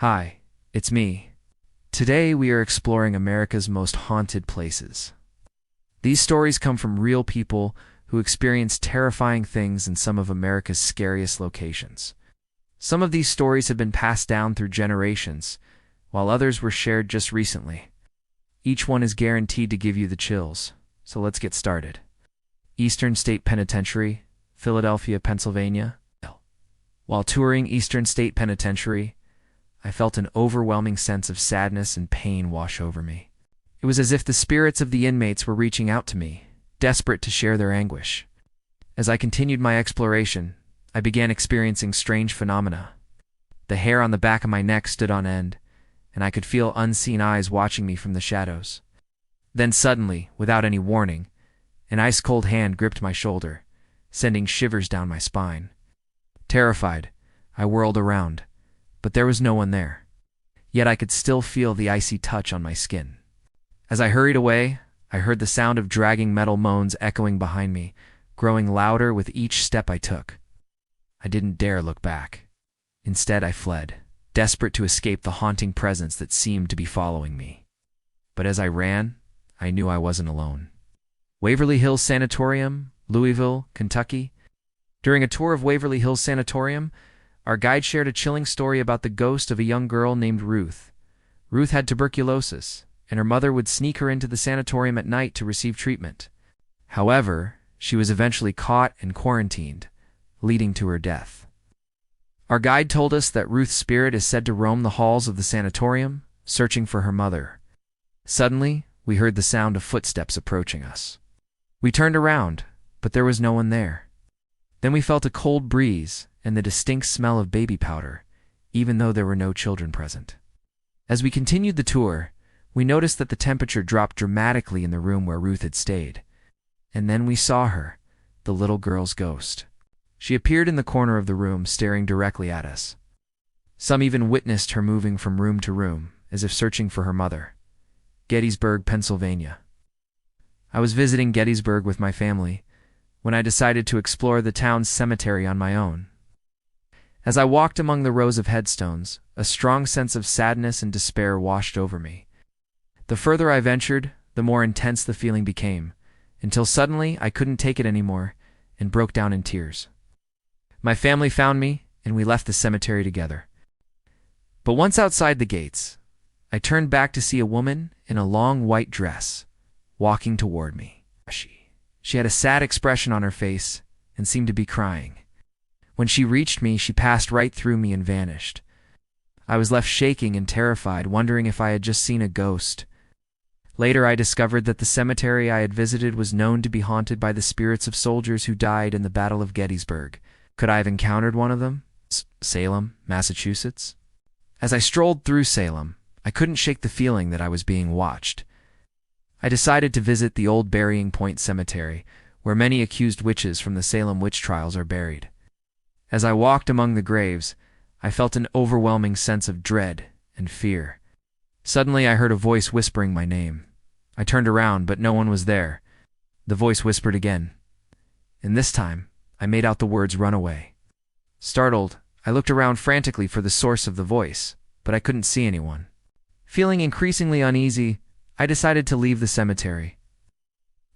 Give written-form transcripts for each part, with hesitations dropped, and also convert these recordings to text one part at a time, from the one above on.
Hi, it's me. Today we are exploring America's most haunted places. These stories come from real people who experience terrifying things in some of America's scariest locations. Some of these stories have been passed down through generations, while others were shared just recently. Each one is guaranteed to give you the chills, so let's get started. Eastern State Penitentiary, Philadelphia, Pennsylvania. While touring Eastern State Penitentiary, I felt an overwhelming sense of sadness and pain wash over me. It was as if the spirits of the inmates were reaching out to me, desperate to share their anguish. As I continued my exploration, I began experiencing strange phenomena. The hair on the back of my neck stood on end, and I could feel unseen eyes watching me from the shadows. Then suddenly, without any warning, an ice-cold hand gripped my shoulder, sending shivers down my spine. Terrified, I whirled around, but there was no one there. Yet I could still feel the icy touch on my skin. As I hurried away, I heard the sound of dragging metal moans echoing behind me, growing louder with each step I took. I didn't dare look back. Instead, I fled, desperate to escape the haunting presence that seemed to be following me. But as I ran, I knew I wasn't alone. Waverly Hills Sanatorium, Louisville, Kentucky. During a tour of Waverly Hills Sanatorium, our guide shared a chilling story about the ghost of a young girl named Ruth. Ruth had tuberculosis, and her mother would sneak her into the sanatorium at night to receive treatment. However, she was eventually caught and quarantined, leading to her death. Our guide told us that Ruth's spirit is said to roam the halls of the sanatorium, searching for her mother. Suddenly, we heard the sound of footsteps approaching us. We turned around, but there was no one there. Then we felt a cold breeze and the distinct smell of baby powder, even though there were no children present. As we continued the tour, we noticed that the temperature dropped dramatically in the room where Ruth had stayed. And then we saw her, the little girl's ghost. She appeared in the corner of the room, staring directly at us. Some even witnessed her moving from room to room, as if searching for her mother. Gettysburg, Pennsylvania. I was visiting Gettysburg with my family when I decided to explore the town's cemetery on my own. As I walked among the rows of headstones, a strong sense of sadness and despair washed over me. The further I ventured, the more intense the feeling became, until suddenly I couldn't take it anymore and broke down in tears. My family found me, and we left the cemetery together. But once outside the gates, I turned back to see a woman in a long white dress walking toward me. She had a sad expression on her face and seemed to be crying. When she reached me, she passed right through me and vanished. I was left shaking and terrified, wondering if I had just seen a ghost. Later, I discovered that the cemetery I had visited was known to be haunted by the spirits of soldiers who died in the Battle of Gettysburg. Could I have encountered one of them? Salem, Massachusetts? As I strolled through Salem, I couldn't shake the feeling that I was being watched. I decided to visit the old Burying Point Cemetery, where many accused witches from the Salem witch trials are buried. As I walked among the graves, I felt an overwhelming sense of dread and fear. Suddenly, I heard a voice whispering my name. I turned around, but no one was there. The voice whispered again, and this time, I made out the words "run away." Startled, I looked around frantically for the source of the voice, but I couldn't see anyone. Feeling increasingly uneasy, I decided to leave the cemetery.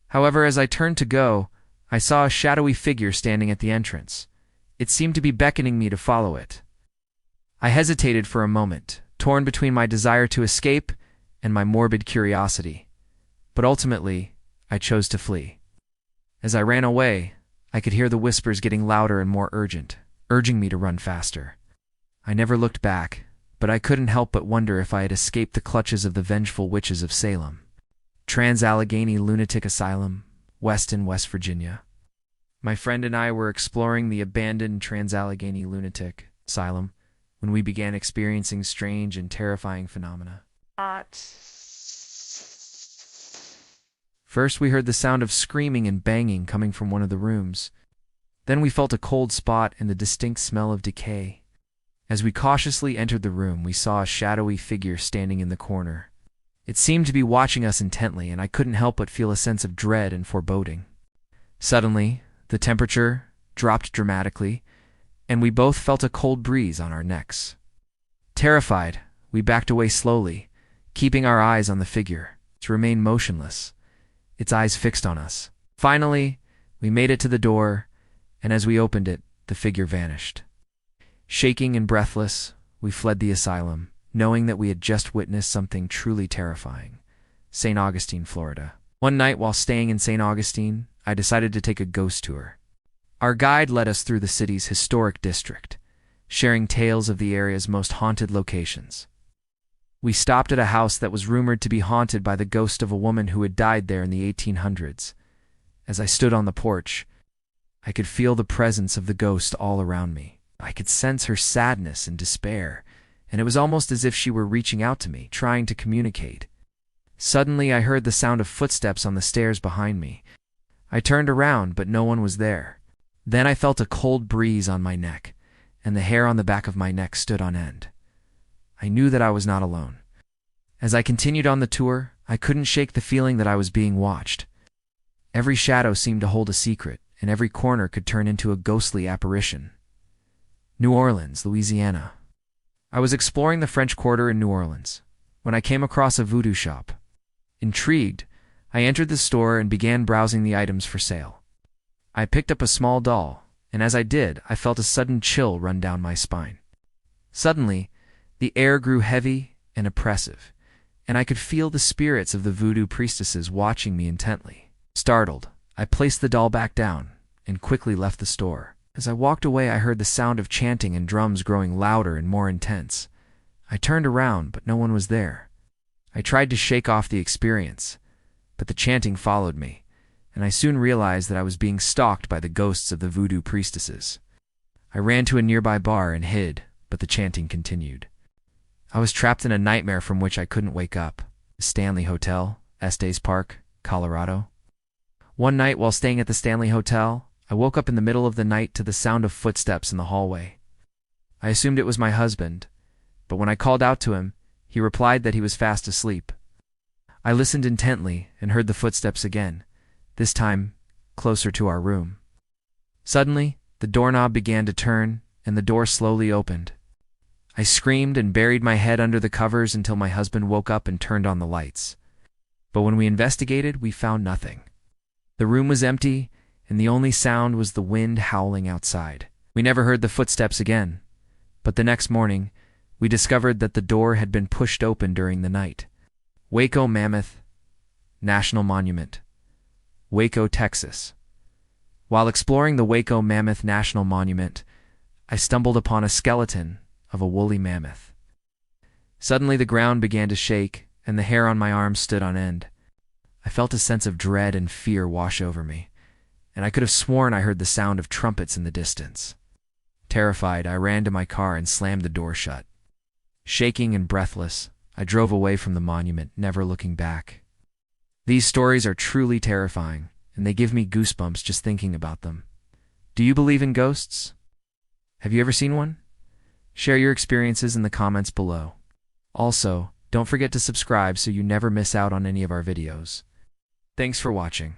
However, as I turned to go, I saw a shadowy figure standing at the entrance. It seemed to be beckoning me to follow it. I hesitated for a moment, torn between my desire to escape and my morbid curiosity. But ultimately, I chose to flee. As I ran away, I could hear the whispers getting louder and more urgent, urging me to run faster. I never looked back, but I couldn't help but wonder if I had escaped the clutches of the vengeful witches of Salem. Trans-Allegheny Lunatic Asylum, Weston, West Virginia. My friend and I were exploring the abandoned Trans-Allegheny Lunatic Asylum when we began experiencing strange and terrifying phenomena. First, we heard the sound of screaming and banging coming from one of the rooms. Then we felt a cold spot and the distinct smell of decay. As we cautiously entered the room, we saw a shadowy figure standing in the corner. It seemed to be watching us intently, and I couldn't help but feel a sense of dread and foreboding. Suddenly, the temperature dropped dramatically, and we both felt a cold breeze on our necks. Terrified, we backed away slowly, keeping our eyes on the figure, to remain motionless, its eyes fixed on us. Finally, we made it to the door, and as we opened it, the figure vanished. Shaking and breathless, we fled the asylum, knowing that we had just witnessed something truly terrifying. St. Augustine, Florida. One night while staying in St. Augustine, I decided to take a ghost tour. Our guide led us through the city's historic district, sharing tales of the area's most haunted locations. We stopped at a house that was rumored to be haunted by the ghost of a woman who had died there in the 1800s. As I stood on the porch, I could feel the presence of the ghost all around me. I could sense her sadness and despair, and it was almost as if she were reaching out to me, trying to communicate. Suddenly, I heard the sound of footsteps on the stairs behind me. I turned around, but no one was there. Then I felt a cold breeze on my neck, and the hair on the back of my neck stood on end. I knew that I was not alone. As I continued on the tour, I couldn't shake the feeling that I was being watched. Every shadow seemed to hold a secret, and every corner could turn into a ghostly apparition. New Orleans, Louisiana. I was exploring the French Quarter in New Orleans when I came across a voodoo shop. Intrigued, I entered the store and began browsing the items for sale. I picked up a small doll, and as I did, I felt a sudden chill run down my spine. Suddenly, the air grew heavy and oppressive, and I could feel the spirits of the voodoo priestesses watching me intently. Startled, I placed the doll back down and quickly left the store. As I walked away, I heard the sound of chanting and drums growing louder and more intense. I turned around, but no one was there. I tried to shake off the experience, but the chanting followed me, and I soon realized that I was being stalked by the ghosts of the voodoo priestesses. I ran to a nearby bar and hid, but the chanting continued. I was trapped in a nightmare from which I couldn't wake up. The Stanley Hotel, Estes Park, Colorado. One night while staying at the Stanley Hotel, I woke up in the middle of the night to the sound of footsteps in the hallway. I assumed it was my husband, but when I called out to him, he replied that he was fast asleep. I listened intently and heard the footsteps again, this time closer to our room. Suddenly, the doorknob began to turn and the door slowly opened. I screamed and buried my head under the covers until my husband woke up and turned on the lights. But when we investigated, we found nothing. The room was empty, and the only sound was the wind howling outside. We never heard the footsteps again, but the next morning, we discovered that the door had been pushed open during the night. Waco Mammoth National Monument, Waco, Texas. While exploring the Waco Mammoth National Monument, I stumbled upon a skeleton of a woolly mammoth. Suddenly the ground began to shake, and the hair on my arms stood on end. I felt a sense of dread and fear wash over me, and I could have sworn I heard the sound of trumpets in the distance. Terrified, I ran to my car and slammed the door shut. Shaking and breathless, I drove away from the monument, never looking back. These stories are truly terrifying, and they give me goosebumps just thinking about them. Do you believe in ghosts? Have you ever seen one? Share your experiences in the comments below. Also, don't forget to subscribe so you never miss out on any of our videos. Thanks for watching.